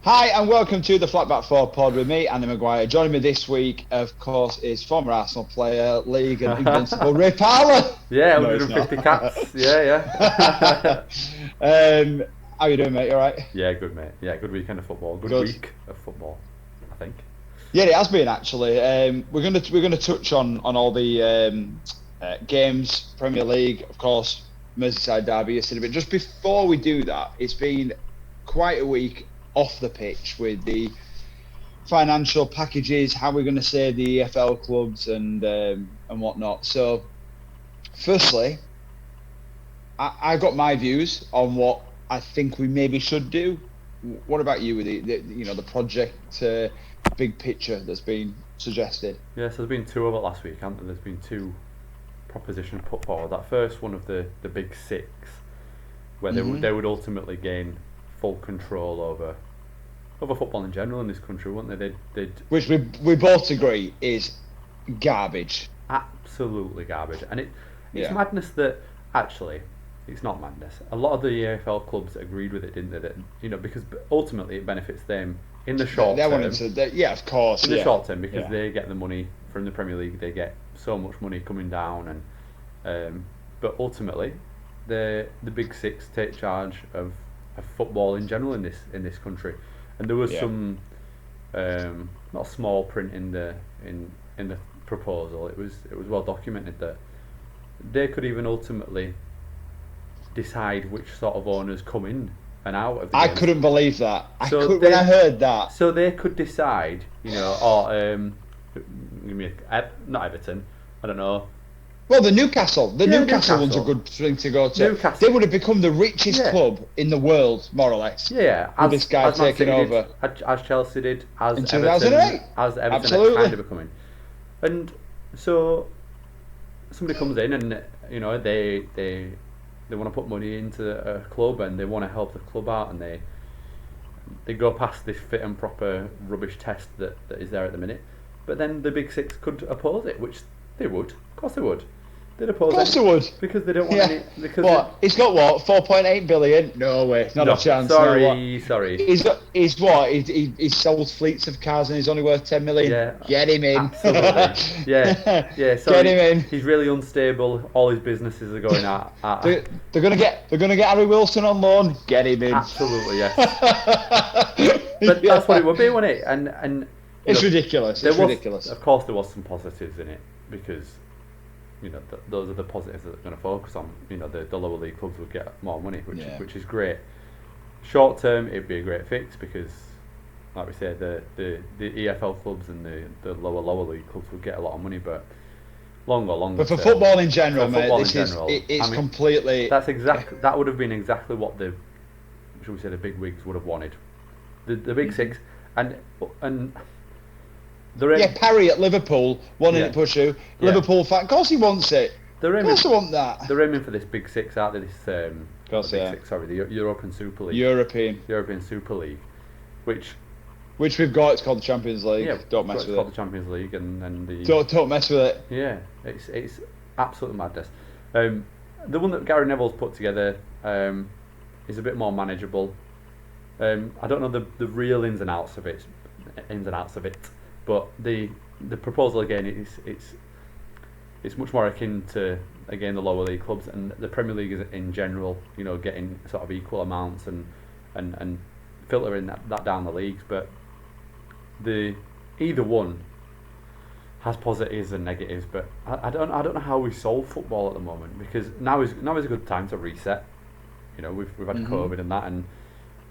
Hi and welcome to the Flatback 4 pod with me, Andy McGuire. Joining me this week, of course, is former Arsenal player, league and invincible Ray Parlour. Yeah, No, it's 150 not. caps. Yeah. How you doing, mate? You all right? Yeah, good mate. Yeah, good weekend of football. Good Good. week of football, I think. Yeah, it has been actually. We're gonna touch on all the games, Premier League, of course, Merseyside derby yesterday. But just before we do that, it's been quite a week off the pitch with the financial packages, how we're going to say the EFL clubs and whatnot. So, firstly, I got my views on what I think we maybe should do. What about you with the project big picture that's been suggested? Yeah, so there's been two of it last week, haven't there? There's been two propositions put forward. That first one of the big six, where they would ultimately gain full control over football in general in this country, wouldn't they? They'd Which we both agree is garbage. absolutely garbage, and it's Yeah. madness that actually. It's not madness. A lot of the EFL clubs agreed with it, didn't they? That, because ultimately it benefits them in the short term. Yeah, of course. In the short term, because they get the money from the Premier League, they get so much money coming down, and but ultimately, the big six take charge of football in general in this country, and there was some not small print in the proposal. It was well documented that they could even ultimately decide which sort of owners come in and out of the games. Couldn't believe that. When I heard that. So they could decide, or give me not Everton, I don't know. Well, the Newcastle one's a good thing to go to. Newcastle. They would have become the richest club in the world, more or less. Yeah, with this guy taking over. As Chelsea did, as in Everton, 2008. as Everton Absolutely. kind of becoming. And so somebody comes in and they want to put money into a club and they want to help the club out, and they go past this fit and proper rubbish test that is there at the minute. But then the big six could oppose it, which they would. Of course they would. They'd oppose it. Of course they would. Because they don't want any. Because what? He's got what? 4.8 billion? No way. Not a chance. Sorry. He's got. He's what? He sold fleets of cars and he's only worth 10 million. Yeah. Get him in. Absolutely. Yeah. Sorry. Get him in. He's really unstable. All his businesses are going out. They're gonna get Harry Wilson on loan. Get him in. Absolutely, yes. But that's what it would be, wouldn't it? And it's ridiculous. It's ridiculous. Of course, there was some positives in it because those are the positives that they're going to focus on. The lower league clubs would get more money, which is great. Short term, it'd be a great fix because, like we said, the EFL clubs and the lower league clubs would get a lot of money, but longer. But for football in general, mate, it's I mean, completely. That would have been exactly what the big wigs would have wanted. The big six and. Parry at Liverpool wanting to push you. Liverpool fan, of course he wants it. Of course they want that. They're aiming for this big six, aren't they? The European Super League. European Super League, which we've got. It's called the Champions League. Yeah, don't mess with it. It's called the Champions League, and the don't mess with it. Yeah, it's absolute madness. The one that Gary Neville's put together is a bit more manageable. I don't know the real ins and outs of it. But the proposal again it's much more akin to again the lower league clubs, and the Premier League is in general getting sort of equal amounts and filtering that down the leagues, but either one has positives and negatives. But I don't know how we solve football at the moment, because now is a good time to reset. We've had COVID and that, and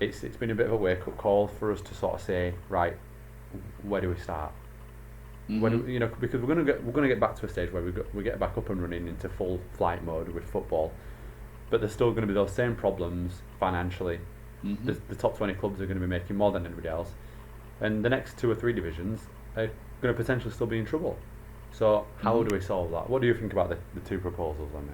it's been a bit of a wake up call for us to sort of say, right, where do we start? Because we're gonna get back to a stage where we get back up and running into full flight mode with football, but there's still going to be those same problems financially. The top 20 clubs are going to be making more than anybody else, and the next 2 or 3 divisions are going to potentially still be in trouble. So how do we solve that? What do you think about the two proposals on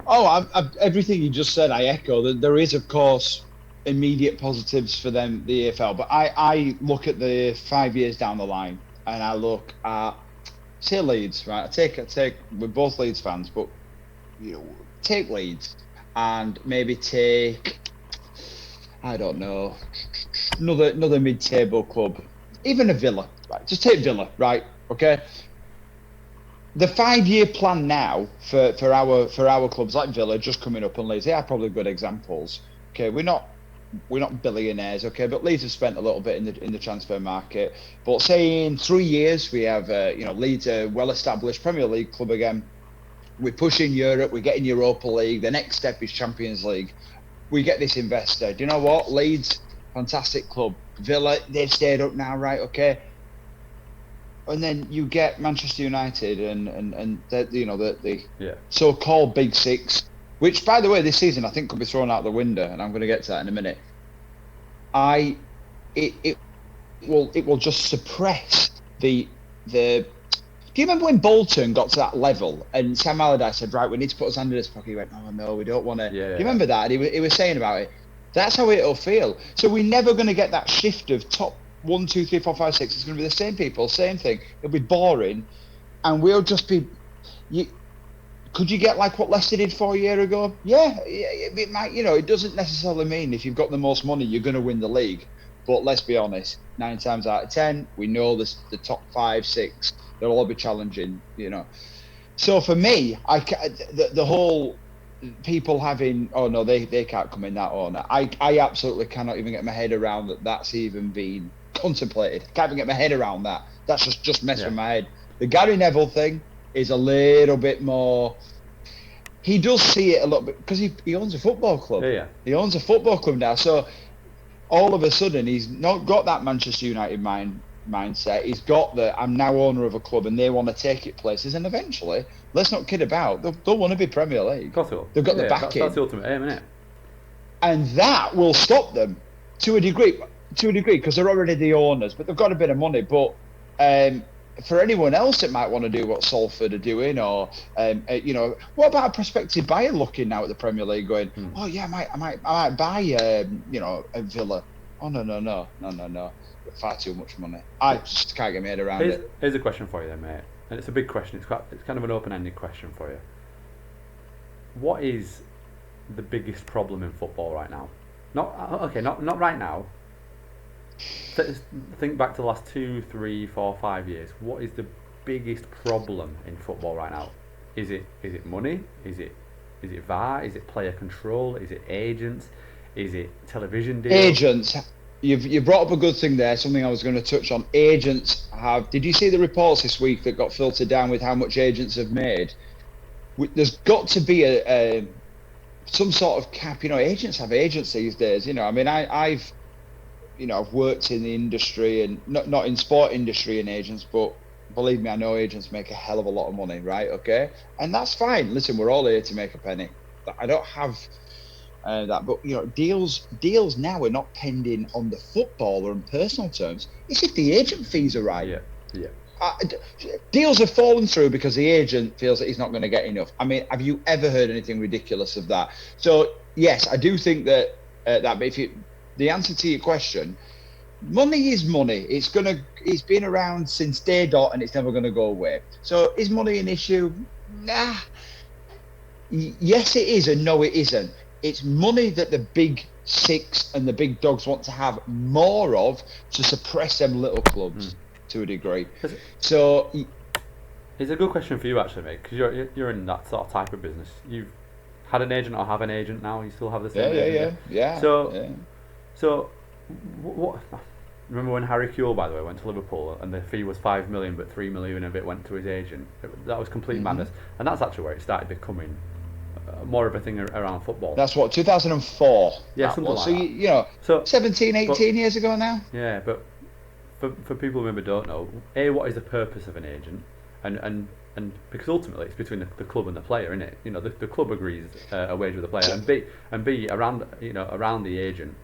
it? Everything you just said, I echo. There is, of course, immediate positives for them, the EFL, but I look at the 5 years down the line, and I look at, say, Leeds, right? I take we're both Leeds fans, but take Leeds and maybe take, I don't know, another mid-table club, even a Villa, right? Just take Villa, right? Okay. The 5-year plan now for our clubs like Villa just coming up, and Leeds, they are probably good examples. Okay, we're not billionaires, okay, but Leeds have spent a little bit in the transfer market. But say in 3 years we have Leeds a well-established Premier League club again. We're pushing Europe, we're getting Europa League. The next step is Champions League. We get this investor. Do you know what? Leeds, fantastic club. Villa, they've stayed up now, right? Okay. And then you get Manchester United and the so-called Big Six, which, by the way, this season I think could be thrown out the window, and I'm going to get to that in a minute. It will just suppress the. Do you remember when Bolton got to that level and Sam Allardyce said, right, we need to put us under this pocket? He went, oh no, we don't want to. Do you remember that? And he was saying about it. That's how it'll feel. So we're never going to get that shift of top 1, 2, 3, 4, 5, 6. It's going to be the same people, same thing. It'll be boring, and we'll just be. Could you get like what Leicester did 4 years ago? Yeah, it might. It doesn't necessarily mean if you've got the most money you're going to win the league. But let's be honest, 9 times out of 10, we know the top 5, 6. They'll all be challenging. So for me, the whole people having, oh no, they can't come in that order. I absolutely cannot even get my head around that's even been contemplated. Can't even get my head around that. That's just messing with my head. The Gary Neville thing is a little bit more. He does see it a little bit because he owns a football club. Yeah. He owns a football club now, so all of a sudden he's not got that Manchester United mindset. He's got that I'm now owner of a club and they want to take it places, and eventually, let's not kid about, they'll want to be Premier League. Of course they will. They've got the backing. That's the ultimate aim, isn't it? And that will stop them to a degree, because they're already the owners, but they've got a bit of money. But for anyone else that might want to do what Salford are doing, or what about a prospective buyer looking now at the Premier League, going, oh yeah, I might buy a Villa. Oh no, far too much money. I just can't get my head around it. Here's a question for you then, mate, and it's a big question. It's kind of an open-ended question for you. What is the biggest problem in football right now? Not right now. Think back to the last 2, 3, 4, 5 years. What is the biggest problem in football right now? Is it money? Is it VAR? Is it player control? Is it agents? Is it television deals? Agents. You brought up a good thing there. Something I was going to touch on. Agents have. Did you see the reports this week that got filtered down with how much agents have made? There's got to be a some sort of cap. Agents have agents these days. I mean, I've worked in the industry, and not in sport industry and agents, but believe me, I know agents make a hell of a lot of money, right? Okay, and that's fine. Listen, we're all here to make a penny. I don't have that, but deals now are not pending on the football or in personal terms. It's if the agent fees are right. Yeah. Deals have fallen through because the agent feels that he's not going to get enough. I mean, have you ever heard anything ridiculous of that? So yes, I do think that the answer to your question, money is money. It's been around since day dot, and it's never going to go away. So is money an issue? Nah. Yes, it is, and no, it isn't. It's money that the big six and the big dogs want to have more of to suppress them little clubs to a degree. So it's a good question for you actually, mate, because you're in that sort of type of business. You've had an agent or have an agent now. You still have the same agent. Yeah. So what? Remember when Harry Kewell, by the way, went to Liverpool and the fee was 5 million, but 3 million of it went to his agent? That was complete madness, and that's actually where it started becoming more of a thing around football. That's what, 2004? Yeah, something like that. So 17, 18 years ago now? Yeah, but for people who maybe don't know, what is the purpose of an agent? And because ultimately it's between the club and the player, isn't it? The club agrees a wage with the player, and B around the agent.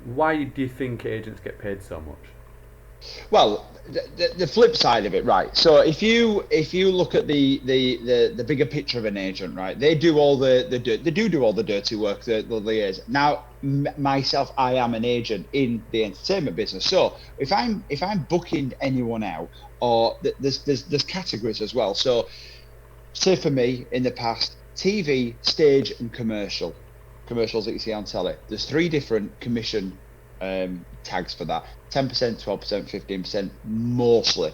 Why do you think agents get paid so much? Well, the flip side of it, right? So if you look at the bigger picture of an agent, right? They do all the dirt. They do all the dirty work. The liaison. Now, myself, I am an agent in the entertainment business. So if I'm booking anyone out, or there's categories as well. So say for me in the past, TV, stage, and commercials that you see on telly. There's 3 different commission tags for that. 10%, 12%, 15%, mostly.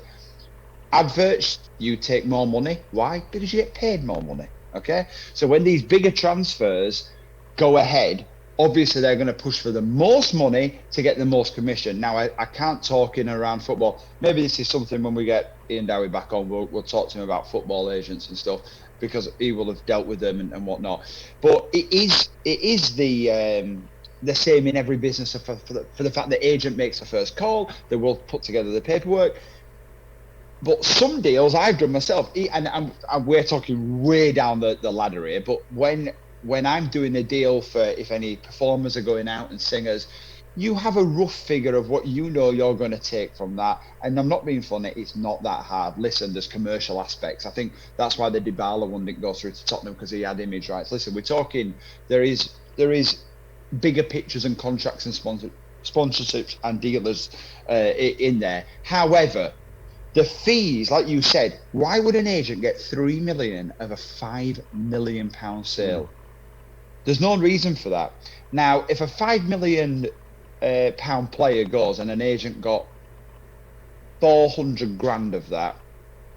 Adverts, you take more money. Why? Because you get paid more money. Okay? So when these bigger transfers go ahead, obviously they're going to push for the most money to get the most commission. Now, I can't talk in and around football. Maybe this is something when we get Ian Dowie back on, we'll talk to him about football agents and stuff, because he will have dealt with them and whatnot. But it is the same in every business for the fact that agent makes the first call, they will put together the paperwork. But some deals I've done myself, and we're talking way down the ladder here, but when I'm doing a deal for if any performers are going out and singers, you have a rough figure of what you know you're going to take from that. And I'm not being funny, it's not that hard. Listen, there's commercial aspects. I think that's why the Dybala one didn't go through to Tottenham, because he had image rights. Listen, we're talking, there is bigger pictures and contracts and sponsorships and dealers in there. However, the fees, like you said, why would an agent get 3 million of a £5 million sale? There's no reason for that. Now, if a £5 million pound player goes and an agent got 400 grand of that,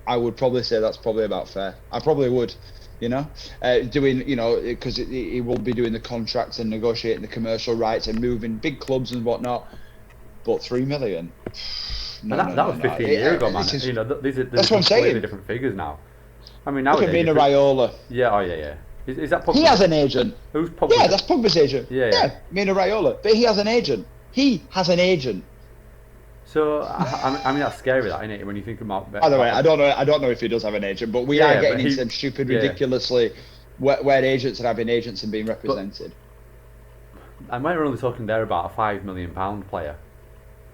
I would probably say that's probably about fair. I probably would, doing, because he will be doing the contracts and negotiating the commercial rights and moving big clubs and whatnot. But 3 million. That was 15 years ago, man. These are that's what I'm saying. Completely different figures now. I mean, now. Look at Mino Raiola. Yeah, yeah. Is that Pogba? He has an agent. Who's Pogba? Yeah, that's Pogba's agent. Yeah, Mino Raiola. But he has an agent. So I mean that's scary, that, isn't it? When you think about. By the way, I don't know if he does have an agent, but we are getting into them stupid, ridiculously where agents are having agents and being represented. And we're only talking there about a £5 million player.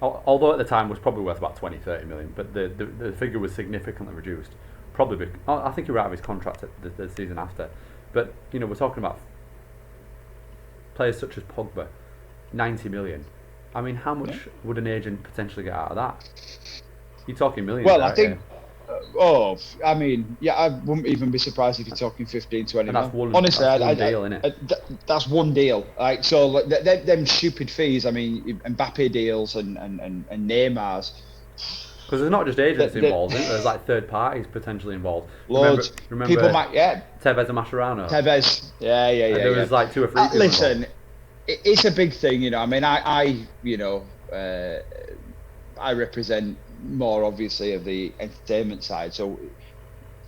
Although at the time was probably worth about 20-30 million, but the figure was significantly reduced. Probably because, I think he ran out of his contract the season after. But we're talking about players such as Pogba, 90 million. I mean, how much would an agent potentially get out of that? You're talking millions. Well, I think. I wouldn't even be surprised if you're talking 15, 20 and that's one, honestly, that's one deal, innit? That's one deal. Like, so like, them stupid fees. I mean, Mbappe deals and Neymar's. Because there's not just agents involved, isn't there? There's like third parties potentially involved. Loads. Remember people Tevez and Mascherano? Tevez. Yeah. There was like 2 or 3 people listen, involved. It's a big thing, I mean, I represent more obviously of the entertainment side, so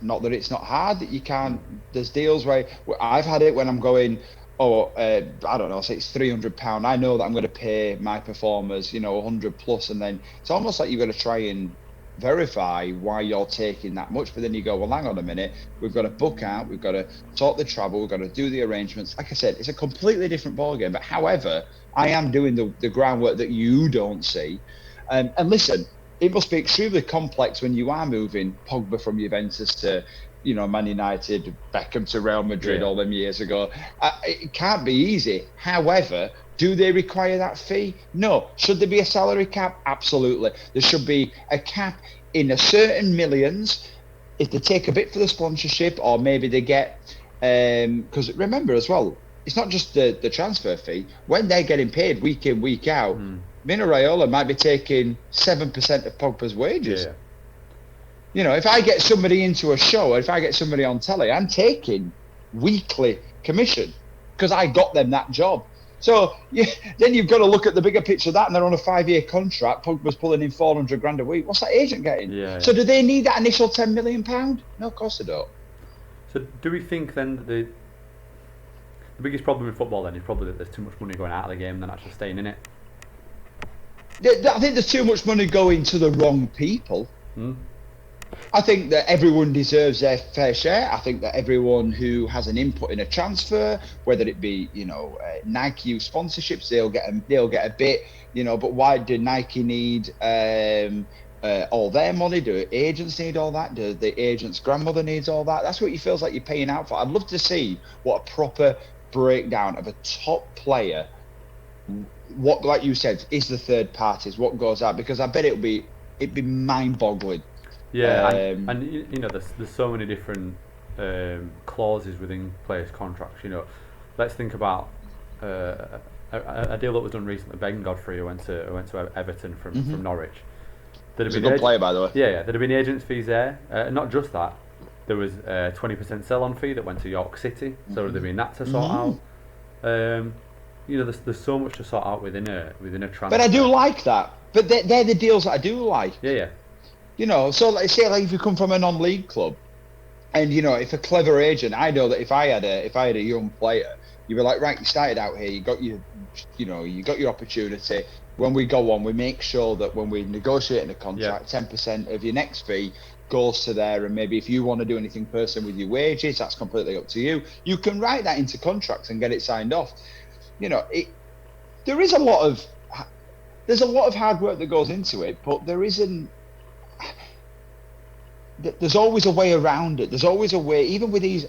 not that it's not hard that you can't. There's deals where I've had it when I'm going, I don't know, say it's £300. I know that I'm going to pay my performers, 100 plus, and then it's almost like you've got to try and verify why you're taking that much. But then you go, well, hang on a minute, we've got to book out, we've got to sort the travel, we've got to do the arrangements. Like I said, it's a completely different ballgame. But however, I am doing the groundwork that you don't see. And listen, it must be extremely complex when you are moving Pogba from Juventus to, Man United, Beckham to Real Madrid all them years ago. It can't be easy. However, do they require that fee? No. Should there be a salary cap? Absolutely. There should be a cap in a certain millions. If they take a bit for the sponsorship, or maybe they get, because remember as well, it's not just the transfer fee. When they're getting paid week in, week out, Mino Raiola might be taking 7% of Pogba's wages. Yeah. If I get somebody into a show, or if I get somebody on telly, I'm taking weekly commission because I got them that job. So then you've got to look at the bigger picture of that, and they're on a 5-year contract. Pogba's pulling in 400 grand a week. What's that agent getting? So do they need that initial £10 million? No, of course they don't. So do we think then that the biggest problem in football then is probably that there's too much money going out of the game than actually staying in it? I think there's too much money going to the wrong people. I think that everyone deserves their fair share. I think that everyone who has an input in a transfer, whether it be Nike sponsorships, they'll get a bit. But why do Nike need all their money? Do agents need all that? Do the agent's grandmother needs all that? That's what it feels like you're paying out for. I'd love to see what a proper breakdown of a top player. What, like you said, is the third parties? What goes out? Because I bet it'd be mind-boggling. Yeah, and there's so many different clauses within players' contracts. Let's think about a deal that was done recently. Ben Godfrey, who went to Everton from Norwich. He's a good player, by the way. Yeah. There'd have been agents fees there. Not just that. There was a 20% sell-on fee that went to York City. So there'd have been that to sort out. There's so much to sort out within a transfer. But I do like that. But they're the deals that I do like. Yeah. So let's say if you come from a non-league club, and if a clever agent, I know that if I had a young player, you'd be like, right, you started out here, you got your opportunity. When we go on, we make sure that when we negotiate a contract, 10% of your next fee goes to there, and maybe if you want to do anything personal with your wages, that's completely up to you. You can write that into contracts and get it signed off. There's a lot of hard work that goes into it, but there's always a way around it. There's always a way, even with these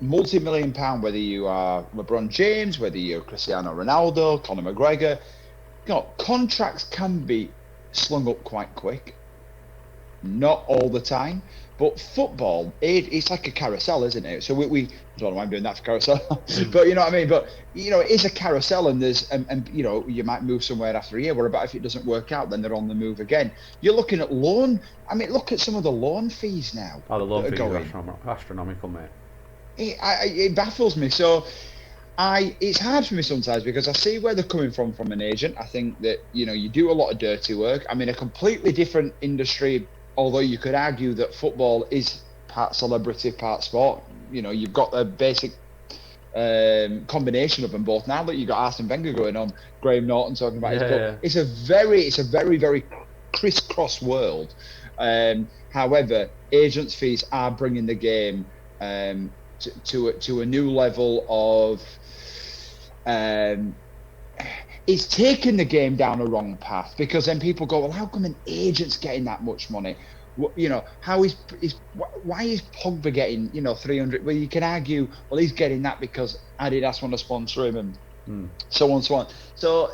multi-million pound, whether you are LeBron James, whether you're Cristiano Ronaldo, Conor McGregor, contracts can be slung up quite quick. Not all the time, but football, it's like a carousel, isn't it? So we I don't know why I'm doing that for carousel, but you know what I mean. But it is a carousel, and you might move somewhere after a year. What about if it doesn't work out? Then they're on the move again. You're looking at loan. I mean, look at some of the loan fees now. Oh, the loan fees are astronomical, mate. It baffles me. So it's hard for me sometimes because I see where they're coming from an agent. I think that you do a lot of dirty work. I mean, a completely different industry. Although you could argue that football is part celebrity, part sport. You've got the basic combination of them both. Now that you've got Arsene Wenger going on, Graham Norton talking about his book, it's a very, very crisscross world. However, agents' fees are bringing the game to a new level of. It's taken the game down a wrong path, because then people go, well, how come an agent's getting that much money? Why is Pogba getting 300? Well, you can argue, well, he's getting that because Adidas want to sponsor him and so on and so on. So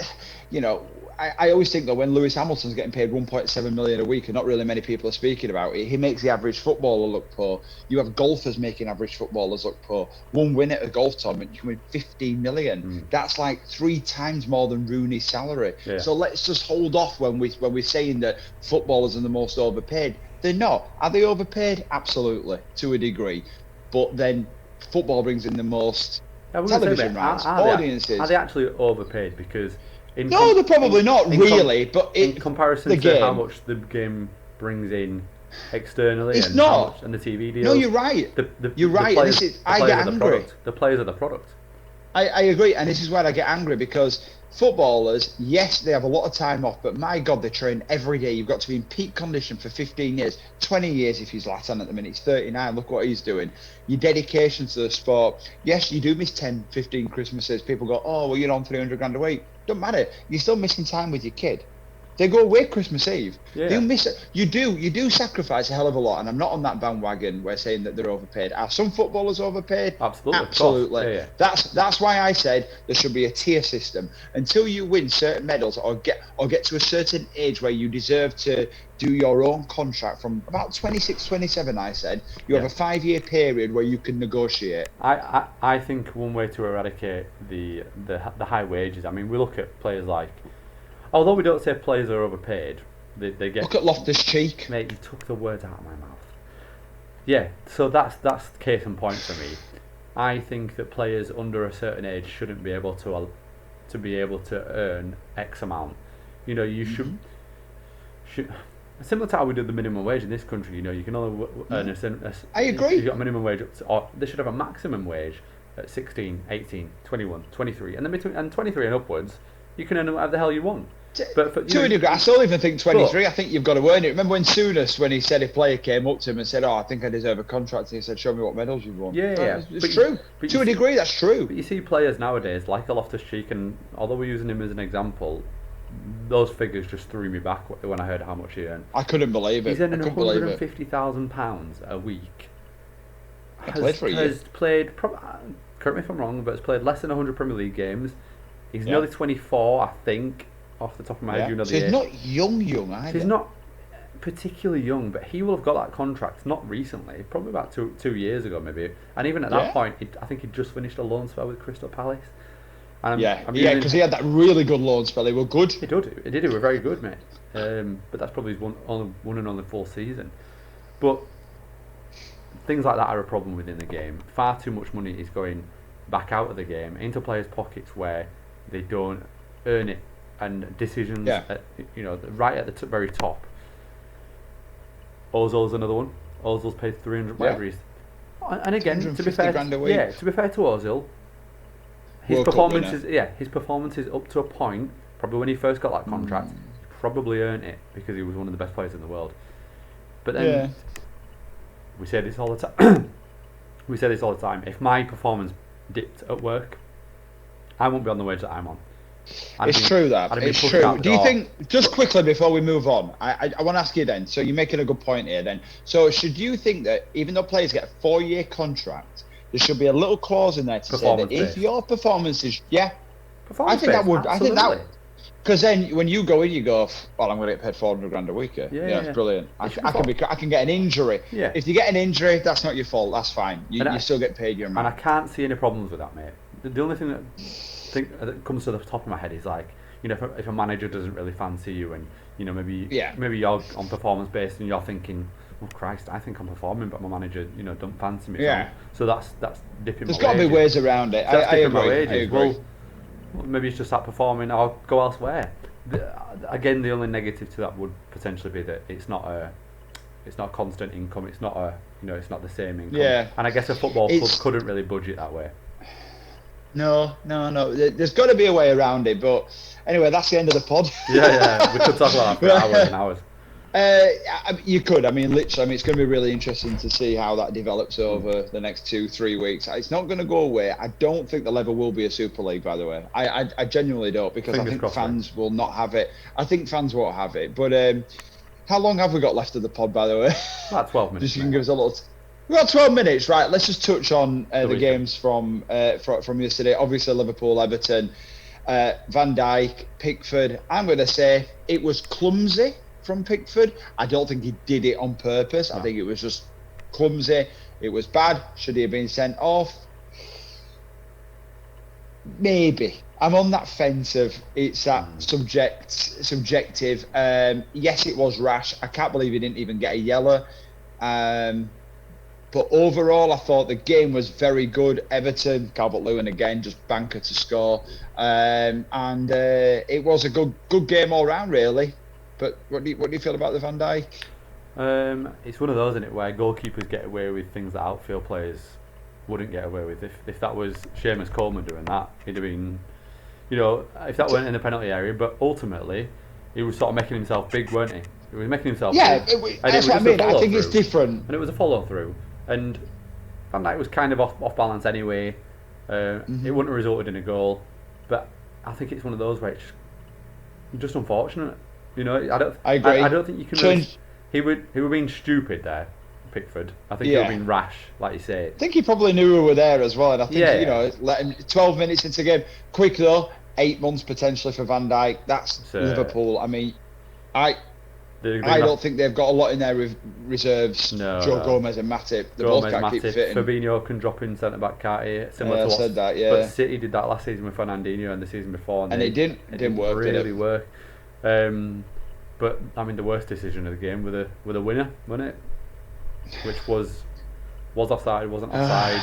I always think that when Lewis Hamilton's getting paid 1.7 million a week and not really many people are speaking about it, he makes the average footballer look poor. You have golfers making average footballers look poor. One win at a golf tournament, you can win 15 million. That's like 3 times more than Rooney's salary. Yeah. So let's just hold off when we're saying that footballers are the most overpaid. They're not. Are they overpaid? Absolutely, to a degree. But then football brings in the most television rights, audiences. Are they actually overpaid? Because no, they're probably not really, but in comparison to how much the game brings in externally, it's not. And the TV deals. No, you're right. You're right. I get angry. The players are the product. I agree, and this is where I get angry, because footballers, yes, they have a lot of time off, but my God, they train every day. You've got to be in peak condition for 15 years, 20 years if he's Zlatan at the minute. He's 39, look what he's doing. Your dedication to the sport. Yes, you do miss 10, 15 Christmases. People go, oh, well, you're on 300 grand a week. Don't matter. You're still missing time with your kid. They go away Christmas Eve. Yeah. You miss it. You do sacrifice a hell of a lot, and I'm not on that bandwagon. We're saying that they're overpaid. Are some footballers overpaid? Absolutely. Yeah. That's why I said there should be a tier system. Until you win certain medals or get to a certain age where you deserve to do your own contract from about 26, 27, I said, you have a 5-year period where you can negotiate. I think one way to eradicate the high wages, I mean, we look at players like, although we don't say players are overpaid, they get... Look at Loftus-Cheek. Mate, you took the words out of my mouth. Yeah, so that's case in point for me. I think that players under a certain age shouldn't be able to earn X amount. You should similar to how we do the minimum wage in this country. You can only earn I agree. You've got a minimum wage up to, or they should have a maximum wage at 16, 18, 21, 23, and then between 23 and upwards, you can earn whatever the hell you want. But to a degree, I still even think 23. I think you've got to earn it. Remember when Souness, when he said a player came up to him and said, "Oh, I think I deserve a contract," and he said, "Show me what medals you've won." Yeah. It's true. To a degree, that's true. But you see players nowadays like a Loftus-Cheek, and although we're using him as an example, those figures just threw me back when I heard how much he earned. I couldn't believe it. He's earning £150,000 a week. Played for a year. Has played, correct me if I'm wrong, but has played less than 100 Premier League games. He's nearly 24, I think, off the top of my head. So he's not young either. He's not particularly young, but he will have got that contract not recently, probably about two years ago maybe. And even at that point, I think he'd just finished a loan spell with Crystal Palace. And Yeah, because he had that really good loan spell. He were good. He did. He were very good, mate. But that's probably his one and only full season. But things like that are a problem within the game. Far too much money is going back out of the game into players' pockets where they don't earn it, and decisions, right at the very top. Ozil's another one. Ozil's paid 300, whatever he's. And again, to be fair, to Ozil, his performances up to a point. Probably when he first got that contract, he probably earned it because he was one of the best players in the world. But then we say this all the time. If my performance dipped at work, I won't be on the wage that I'm on. It's true. Do you think, just quickly before we move on, I want to ask you then, so you're making a good point here then. So should you think that even though players get a 4-year contract, there should be a little clause in there to say that if your performance is, I think that, because then when you go in, you go, well, I'm going to get paid 400 grand a week. It's brilliant. I can get an injury. Yeah. If you get an injury, that's not your fault. That's fine. You still get paid your amount. And I can't see any problems with that, mate. The only thing that comes to the top of my head is like, if a manager doesn't really fancy you, and maybe you're on performance based and you're thinking, oh Christ, I think I'm performing, but my manager don't fancy me. So that's dipping. There's got to be ways around it. I agree. Well, maybe it's just that performing. I'll go elsewhere. Again, the only negative to that would potentially be that it's not a constant income. It's not it's not the same income. Yeah. And I guess a football club couldn't really budget that way. No. There's got to be a way around it. But anyway, that's the end of the pod. We could talk about that for hours and hours. You could. Literally. It's going to be really interesting to see how that develops over the next 2-3 weeks. It's not going to go away. I don't think the level will be a Super League, by the way. I genuinely don't, because I think fans will not have it. I think fans won't have it. But how long have we got left of the pod, by the way? About 12 minutes. Just you can give us a little. We've got 12 minutes, right? Let's just touch on the games from yesterday. Obviously, Liverpool, Everton, Van Dijk, Pickford. I'm going to say it was clumsy from Pickford. I don't think he did it on purpose. No. I think it was just clumsy. It was bad. Should he have been sent off? Maybe. I'm on that fence of it's that subjective. Yes, it was rash. I can't believe he didn't even get a yellow. But overall, I thought the game was very good. Everton, Calvert-Lewin again, just banker to score. And it was a good game all round, really. But what do you feel about the Van Dijk? It's one of those, isn't it, where goalkeepers get away with things that outfield players wouldn't get away with. If that was Seamus Coleman doing that, he'd have been, if that weren't in the penalty area. But ultimately, he was sort of making himself big, weren't he? He was making himself big. That's what I mean. I think it's different. And it was a follow-through. And Van Dijk was kind of off balance anyway. It wouldn't have resulted in a goal. But I think it's one of those where it's just unfortunate. I agree. I don't think you can. He were being stupid there, Pickford. I think he were being rash, like you say. I think he probably knew we were there as well, and I think let him 12 minutes into the game. Quick though, 8 months potentially for Van Dijk. That's Liverpool. I don't think they've got a lot in their reserves. Joe Gomez and Matip. They both can't keep fitting. Fabinho can drop in centre back, can't he? Similar to said that, But City did that last season with Fernandinho and the season before, and it didn't work. Really work. But the worst decision of the game with a winner, wasn't it? Which was offside, wasn't offside.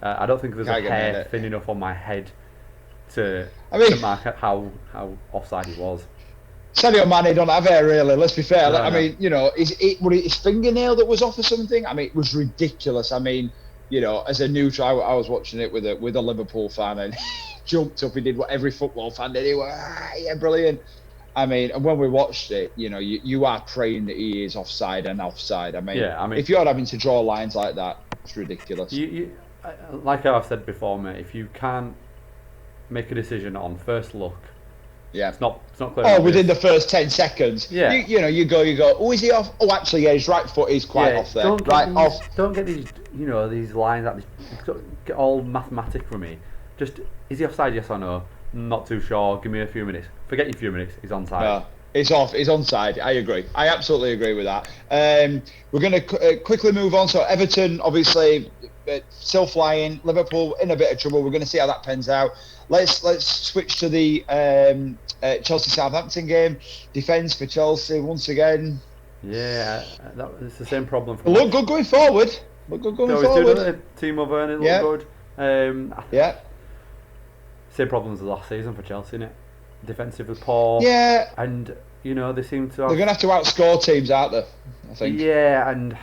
I don't think there's a hair thin enough on my head to mark how offside he was. Sadio Mane don't have hair, really. Let's be fair. Was it his fingernail that was off or something? It was ridiculous. As a neutral, I was watching it with a Liverpool fan, and he jumped up. He did what every football fan did. He went, brilliant. And when we watched it, you are praying that he is offside and offside. If you're having to draw lines like that, it's ridiculous. Like I've said before, mate, if you can't make a decision on first look, it's not clear. Oh, within the first 10 seconds. Yeah. You go. Oh, is he off? Oh, actually, his right foot is quite off there. Don't get these, these lines that get all mathematic for me. Just, is he offside? Yes or no? Not too sure. Give me a few minutes. Forget your few minutes. He's onside. It's off. It's onside. I agree. I absolutely agree with that. We're going to quickly move on. So Everton, obviously, still flying. Liverpool in a bit of trouble. We're going to see how that pans out. Let's switch to the Chelsea-Southampton game. Defence for Chelsea once again. Yeah, it's the same problem. Look good going forward. Look good going forward. Timo Werner look good. Yeah. Same problems as last season for Chelsea, innit? Defensively poor. Yeah. And, they seem to have... They're going to have to outscore teams, aren't they? I think. Yeah, and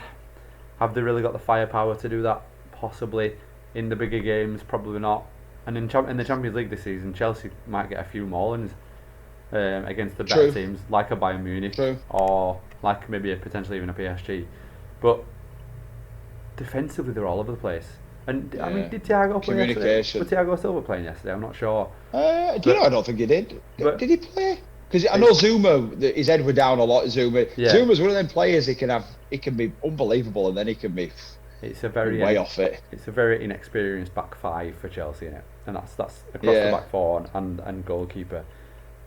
have they really got the firepower to do that? Possibly. In the bigger games, probably not. And in the Champions League this season, Chelsea might get a few maulings against the better teams, like a Bayern Munich, or like maybe potentially even a PSG. But defensively, they're all over the place. And did Thiago play yesterday? Was Thiago Silva playing yesterday? I'm not sure. I don't think he did. Did he play? Because I know Zuma, his head were down a lot. Zuma's one of them players. He can be unbelievable, and then he can be. It's a very way off it. It's a very inexperienced back five for Chelsea, innit? And that's across the back four and goalkeeper.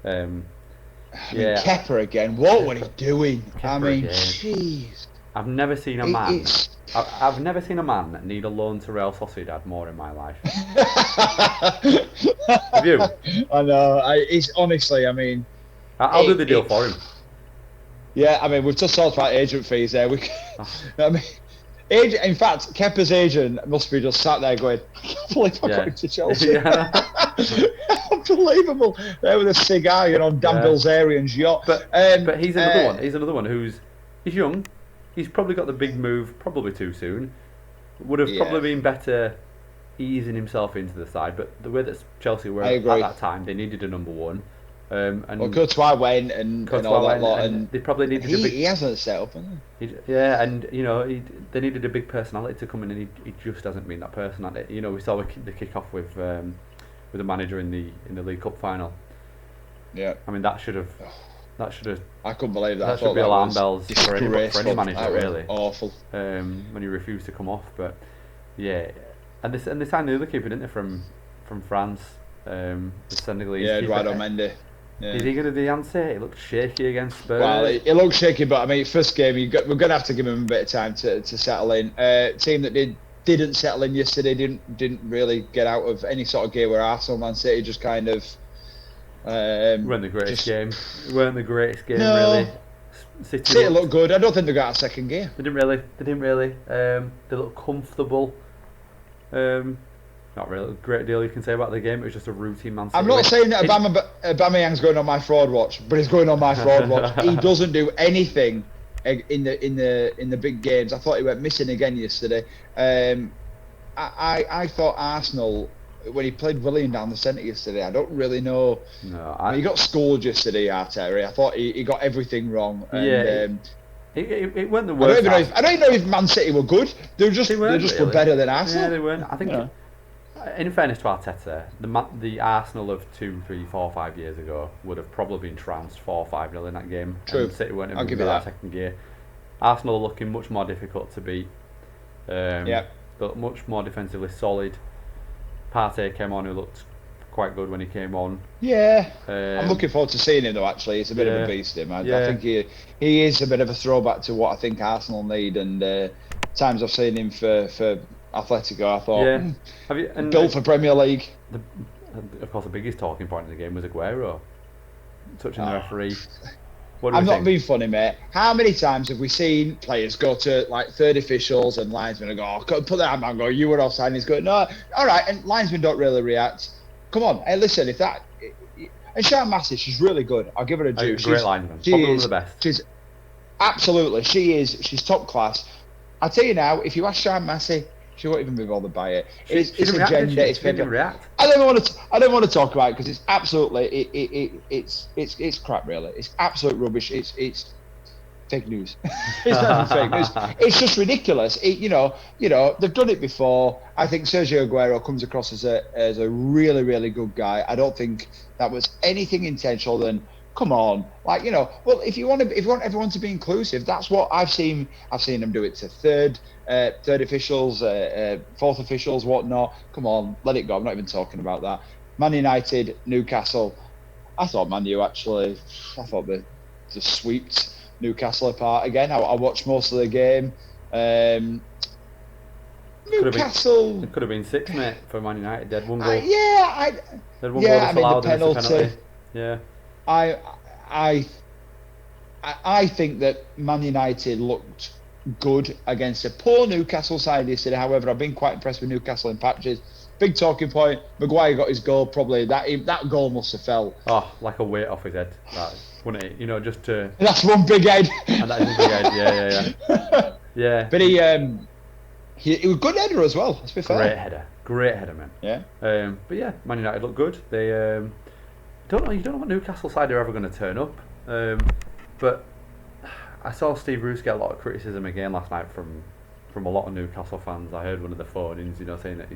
Kepa again. What were he doing? Jeez. I've never seen a man. I've never seen a man need a loan to Real Sociedad more in my life. Have you? I know. It's honestly. I'll do the deal for him. Yeah, we've just talked about agent fees there. In fact, Kepa's agent must be just sat there going, I can't believe I got into Chelsea. Unbelievable. There with a cigar, on Dan Bilzerian's yacht. But he's another one. He's another one he's young. He's probably got the big move, probably too soon. Would have probably been better easing himself into the side. But the way that Chelsea were at that time, they needed a number one. Courtois went and all that lot, and they probably needed. He hasn't set up, has he? They needed a big personality to come in, and he just hasn't been that personality. We saw the kick off with the manager in the League Cup final. Yeah, that should have. I couldn't believe that. That should be alarm bells for any manager, really. Awful. When he refused to come off, but yeah, and they signed the other keeper, didn't they, from France, the Senegalese. Yeah, Eduardo Mendy. Yeah. Is he going to do the answer? He looked shaky against Spurs. Well, it looked shaky, but first game we're going to have to give him a bit of time to settle in. Team that didn't settle in yesterday didn't really get out of any sort of gear. Where Arsenal, Man City just kind of weren't the greatest game. Weren't the greatest game, no. really. City looked good. I don't think they got out of second gear. They didn't really. They looked comfortable. Not really a great deal you can say about the game. It was just a routine Man City. I'm not saying that Aubameyang's going on my fraud watch, but he's going on my fraud watch. He doesn't do anything in the big games. I thought he went missing again yesterday. I thought Arsenal, when he played Willian down the centre yesterday, I don't really know. No, he got scored yesterday, Arteta. I thought he got everything wrong. And, it weren't the worst. I don't even know if Man City were good. They just really. were better than Arsenal. Yeah, they weren't. I think. In fairness to Arteta, the Arsenal of 2, 3, 4, 5 years ago would have probably been trounced 4-5-0 in that game. True. And City weren't even give in that second gear. Arsenal are looking much more difficult to beat. But much more defensively solid. Partey came on, who looked quite good when he came on. Yeah, I'm looking forward to seeing him though. Actually, he's a bit of a beast. I think he is a bit of a throwback to what I think Arsenal need. And times I've seen him for Atletico, I thought built for Premier League. Of course, the biggest talking point in the game was Aguero touching the referee. I'm not being funny, mate. How many times have we seen players go to like third officials and linesmen and go, put that arm and go, you were offside, and he's going, no, all right, and linesmen don't really react. Come on, hey, listen, if that. And Sharon Massey, she's really good. I'll give her a due. Great linesman. Probably one of the best. She's top class. I tell you now, if you ask Sharon Massey, she won't even be bothered by it. It's agenda. It's paper. React. I don't want to talk about it because it's absolutely it's crap. Really, it's absolute rubbish. It's fake news. It's not fake news. It's just ridiculous. They've done it before. I think Sergio Aguero comes across as a really, really good guy. I don't think that was anything intentional. Come on, well, if you want everyone to be inclusive, that's what I've seen. I've seen them do it to third officials, fourth officials, whatnot. Come on, let it go. I'm not even talking about that. Man United, Newcastle. I thought Man U actually. I thought just swept Newcastle apart again. I watched most of the game. Newcastle. It could have been 6, mate, for Man United. They had one goal. They had one goal disallowed the penalty. Yeah. I think that Man United looked good against a poor Newcastle side yesterday. However, I've been quite impressed with Newcastle in patches. Big talking point. McGuire got his goal. Probably that goal must have felt like a weight off his head, wouldn't it? You know, just to. That's one big head. And that is a big head. Yeah. Yeah. But he was a good header as well. Let's be fair. Great header, man. Yeah. But yeah, Man United look good. They don't know what Newcastle side are ever going to turn up. But I saw Steve Bruce get a lot of criticism again last night from a lot of Newcastle fans. I heard one of the phone-ins, saying that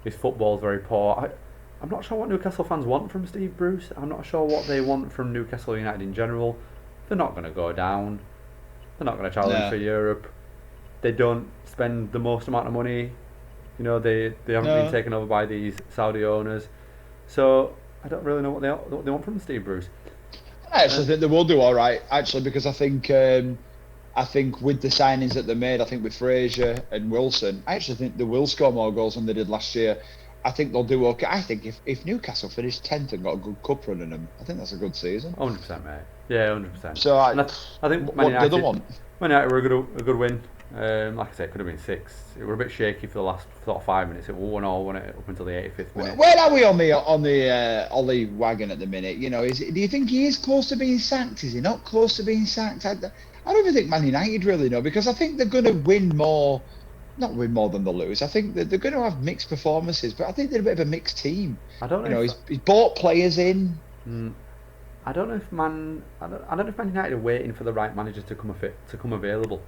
his football's very poor. I'm not sure what Newcastle fans want from Steve Bruce. I'm not sure what they want from Newcastle United in general. They're not going to go down. They're not going to challenge for Europe. They don't spend the most amount of money. They haven't been taken over by these Saudi owners. So I don't really know what they want from Steve Bruce. I actually think they will do all right, actually, because I think with the signings that they made, I think with Fraser and Wilson, I actually think they will score more goals than they did last year. I think they'll do okay. I think if Newcastle finished 10th and got a good cup run in them, I think that's a good season. 100%, mate. Yeah, 100%. So I think Man United were a good win. Like I said, it could have been 6. It were a bit shaky for the last 5 minutes. It was 1-1, wasn't it, up until the 85th minute. Where are we on the Ollie wagon at the minute? Do you think he is close to being sacked? Is he not close to being sacked? I don't even think Man United really know, because I think they're going to win more. Not win more than they lose. I think that they're going to have mixed performances, but I think they're a bit of a mixed team. I don't know. He's bought players in. I don't know if Man United are waiting for the right manager to come available,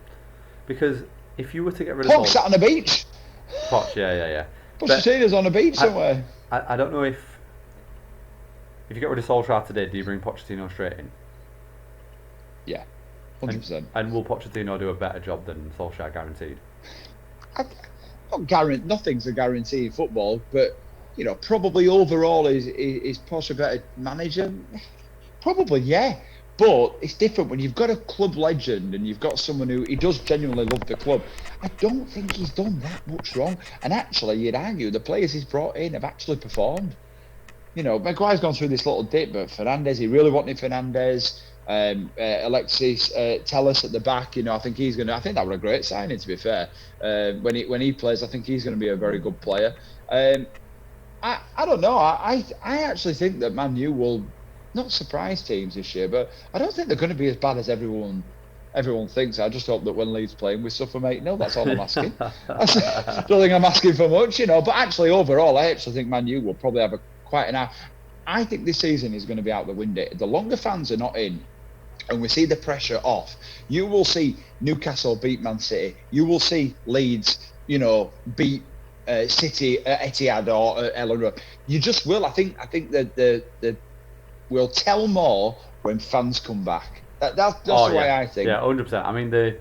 because if you were to get rid of Poch sat on the beach. Poch, yeah. Pochettino's on the beach somewhere. I don't know if you get rid of Solskjaer today, do you bring Pochettino straight in? Yeah, 100%. And will Pochettino do a better job than Solskjaer, guaranteed? Nothing's a guarantee in football, but probably overall is Poch a better manager? Probably, yeah. But it's different when you've got a club legend and you've got someone who he does genuinely love the club. I don't think he's done that much wrong. And actually, you'd argue the players he's brought in have actually performed. McGuire's gone through this little dip, but Fernandes, he really wanted Fernandes. Alexis Telles at the back, I think I think that was a great signing, to be fair. When he plays, I think he's going to be a very good player. I don't know. I actually think that Man U will not surprise teams this year, but I don't think they're going to be as bad as everyone thinks. I just hope that when Leeds playing, we suffer 8-0. That's all I'm asking. I don't think I'm asking for much, But actually, overall, I actually think Man U will probably have quite an hour. I think this season is going to be out the window. The longer fans are not in, and we see the pressure off, you will see Newcastle beat Man City. You will see Leeds, beat City at Etihad or Ellen Road. You just will. I think that we'll tell more when fans come back. That's the way I think. Yeah, 100%. I mean,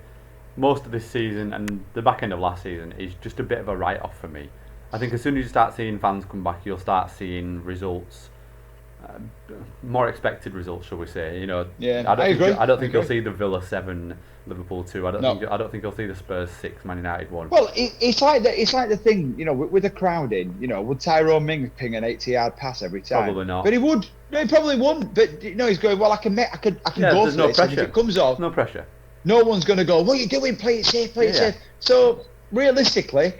most of this season and the back end of last season is just a bit of a write-off for me. I think as soon as you start seeing fans come back, you'll start seeing results. More expected results, shall we say? Yeah, I agree. I don't think you'll see the Villa 7, Liverpool 2. I don't think you'll see the Spurs 6, Man United 1. Well, it's like the thing, with the crowd in. Would Tyrone Ming ping an 80-yard pass every time? Probably not. But he would. No, he probably wouldn't. But he's going. Well, I can go there's for no this. pressure. And if it comes off, no pressure. No one's going to go. What are you doing? Play it safe. Play it safe. So realistically,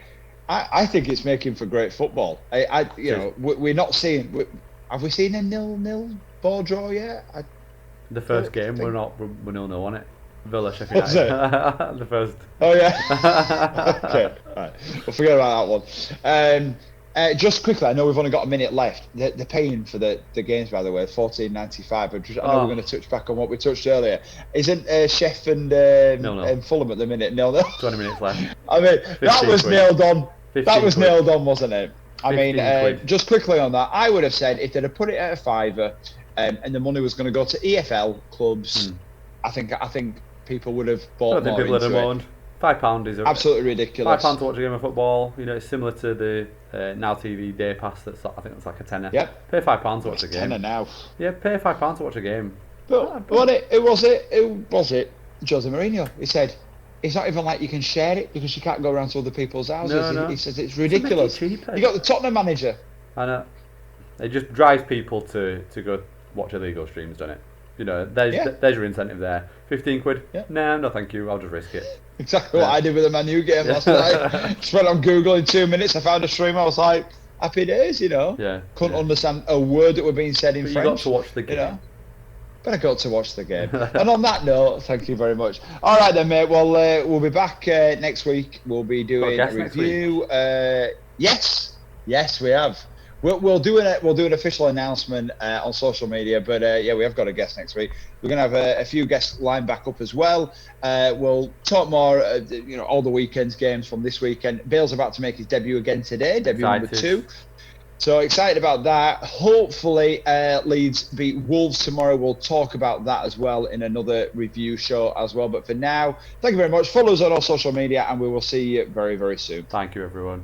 I think it's making for great football. We're not seeing. Have we seen a 0-0 ball draw yet? The first game, we're 0-0 on it. Villa, Sheffield United. The first. Oh yeah. Okay, right. We'll forget about that one. Just quickly, I know we've only got a minute left. They're paying for the games, by the way, $14.95. I know we're going to touch back on what we touched earlier. Isn't Sheff and Fulham at the minute 0-0? 20 minutes left. I mean, that was nailed on. That was nailed on, wasn't it? I mean, just quickly on that, I would have said if they'd have put it at a $5 and the money was going to go to EFL clubs, I think people would have bought more into it. £5 is absolutely ridiculous. £5 to watch a game of football. It's similar to the Now TV Day Pass. I think that's like a tenner. Yep. Pay £5 to watch a game. Tenner now. Yeah, pay £5 to watch a game. But it was Jose Mourinho. He said, it's not even like you can share it because you can't go around to other people's houses. No. He says it's ridiculous. To make it cheaper. You got the Tottenham manager. I know. It just drives people to go watch illegal streams, doesn't it? You know, there's your incentive there. 15 quid? Yeah. No, thank you. I'll just risk it. Exactly what I did with the Man U game last night. Just went on Google in 2 minutes. I found a stream. I was like, happy days, you know. Yeah. Couldn't understand a word that was being said in But French. You got to watch the game. You know? But I got to watch the game. And on that note, thank you very much. All right then, mate. Well, we'll be back next week. We'll be doing a review. Yes, we have. We'll do an official announcement on social media. But yeah, we have got a guest next week. We're gonna have a few guests lined back up as well. We'll talk more. All the weekend's games from this weekend. Bale's about to make his debut again today. Debut number 2. So excited about that. Hopefully Leeds beat Wolves tomorrow. We'll talk about that as well in another review show as well. But for now, thank you very much. Follow us on our social media and we will see you very, very soon. Thank you, everyone.